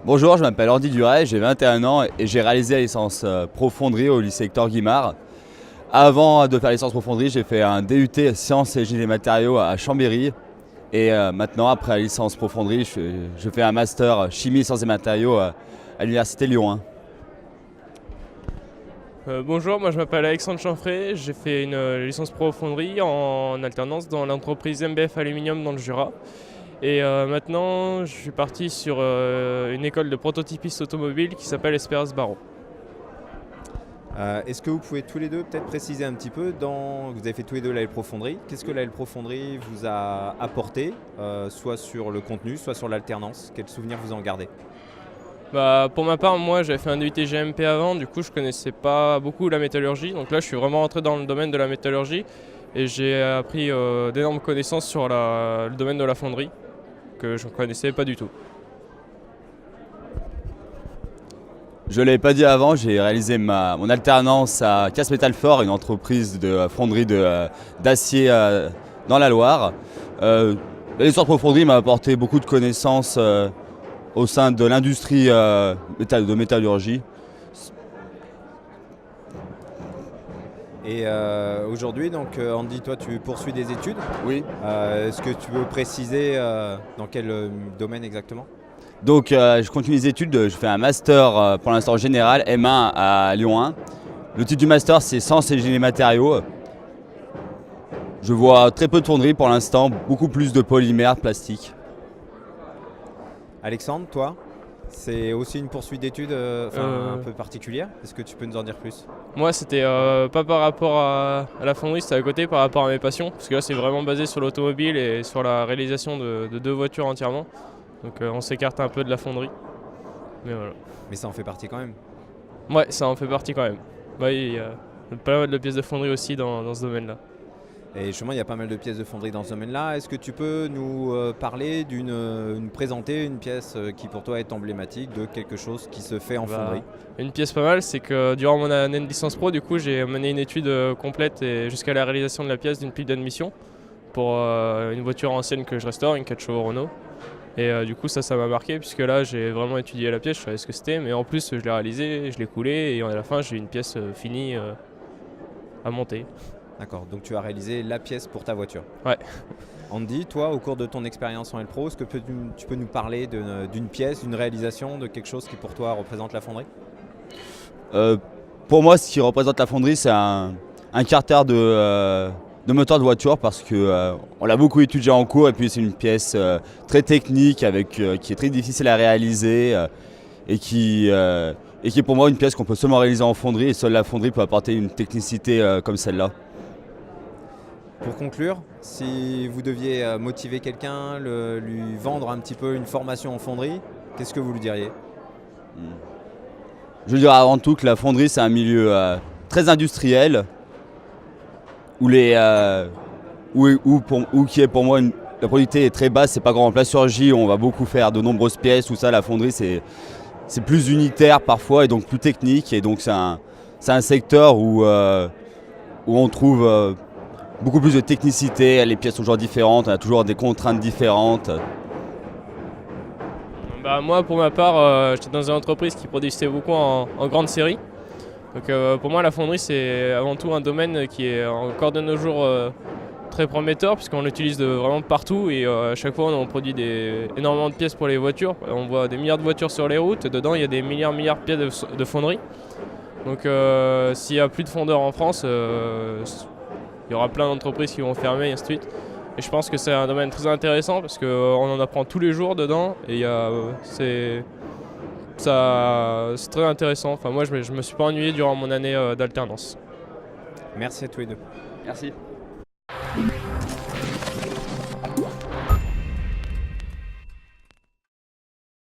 Bonjour, je m'appelle Andy Duret, j'ai 21 ans et j'ai réalisé la licence Pro Fonderie au lycée Hector Guimard. Avant de faire la licence Pro Fonderie, j'ai fait un DUT Sciences et Génie des Matériaux à Chambéry. Et maintenant, après la licence Pro Fonderie, je fais un master Chimie et Sciences et Matériaux à l'Université Lyon 1. Bonjour, moi je m'appelle Alexandre Chanfray, j'ai fait une licence pro fonderie en alternance dans l'entreprise MBF Aluminium dans le Jura. Et maintenant je suis parti sur une école de prototypiste automobile qui s'appelle Esperance Barreau. Est-ce que vous pouvez tous les deux peut-être préciser un petit peu, vous avez fait tous les deux la Pro Fonderie, qu'est-ce que la Pro Fonderie vous a apporté, soit sur le contenu, soit sur l'alternance? Quels souvenirs vous en gardez? Pour ma part, moi j'avais fait un DUT GMP avant, du coup je connaissais pas beaucoup la métallurgie. Donc là je suis vraiment rentré dans le domaine de la métallurgie et j'ai appris d'énormes connaissances sur le domaine de la fonderie que je ne connaissais pas du tout. Je ne l'avais pas dit avant, j'ai réalisé mon alternance à Casse Métal Fort, une entreprise de fonderie d'acier dans la Loire. La licence Pro Fonderie m'a apporté beaucoup de connaissances au sein de l'industrie de métallurgie. Et aujourd'hui, donc Andy, toi tu poursuis des études. Oui. Est-ce que tu veux préciser dans quel domaine exactement? Donc je continue les études, je fais un master pour l'instant général, M1 à Lyon 1. Le titre du master c'est Sciences et Génie des Matériaux. Je vois très peu de fonderie pour l'instant, beaucoup plus de polymères, plastique. Alexandre, toi, c'est aussi une poursuite d'études un peu particulière. Est-ce que tu peux nous en dire plus? Moi, c'était pas par rapport à la fonderie, c'était à côté par rapport à mes passions. Parce que là, c'est vraiment basé sur l'automobile et sur la réalisation de deux voitures entièrement. Donc, on s'écarte un peu de la fonderie. Mais voilà. Mais ça en fait partie quand même. Ouais, ça en fait partie quand même. Ouais, il y a pas mal de pièces de fonderie aussi dans ce domaine-là. Et justement, il y a pas mal de pièces de fonderie dans ce domaine-là. Est-ce que tu peux nous parler présenter une pièce qui pour toi est emblématique de quelque chose qui se fait en fonderie? Une pièce pas mal, c'est que durant mon année de licence pro, du coup, j'ai mené une étude complète et jusqu'à la réalisation de la pièce d'une pile d'admission pour une voiture ancienne que je restaure, une 4 chevaux Renault. Et du coup, ça m'a marqué puisque là, j'ai vraiment étudié la pièce, je savais ce que c'était, mais en plus, je l'ai réalisée, je l'ai coulée et à la fin, j'ai une pièce finie à monter. D'accord, donc tu as réalisé la pièce pour ta voiture. Ouais. Andy, toi, au cours de ton expérience en L-Pro, est-ce que tu peux nous parler d'une pièce, d'une réalisation, de quelque chose qui pour toi représente la fonderie? Pour moi, ce qui représente la fonderie, c'est un carter de moteur de voiture parce que on l'a beaucoup étudié en cours et puis c'est une pièce très technique qui est très difficile à réaliser et qui est pour moi une pièce qu'on peut seulement réaliser en fonderie et seule la fonderie peut apporter une technicité comme celle-là. Pour conclure, si vous deviez motiver quelqu'un, lui vendre un petit peu une formation en fonderie, qu'est-ce que vous lui diriez? Je dirais avant tout que la fonderie c'est un milieu très industriel où qui est pour moi la productivité est très basse, c'est pas grand en plasturgie, on va beaucoup faire de nombreuses pièces, tout ça, la fonderie c'est plus unitaire parfois et donc plus technique et donc c'est un secteur où on trouve beaucoup plus de technicité, les pièces sont toujours différentes, on a toujours des contraintes différentes. Moi, pour ma part, j'étais dans une entreprise qui produisait beaucoup en grande série. Donc pour moi, la fonderie, c'est avant tout un domaine qui est encore de nos jours très prometteur puisqu'on l'utilise vraiment partout et à chaque fois on produit énormément de pièces pour les voitures. On voit des milliards de voitures sur les routes et dedans il y a des milliards de pièces de fonderie. Donc s'il n'y a plus de fondeurs en France, il y aura plein d'entreprises qui vont fermer et ainsi de suite. Et je pense que c'est un domaine très intéressant parce qu'on en apprend tous les jours dedans et c'est très intéressant. Enfin, moi je me suis pas ennuyé durant mon année d'alternance. Merci à tous les deux. Merci.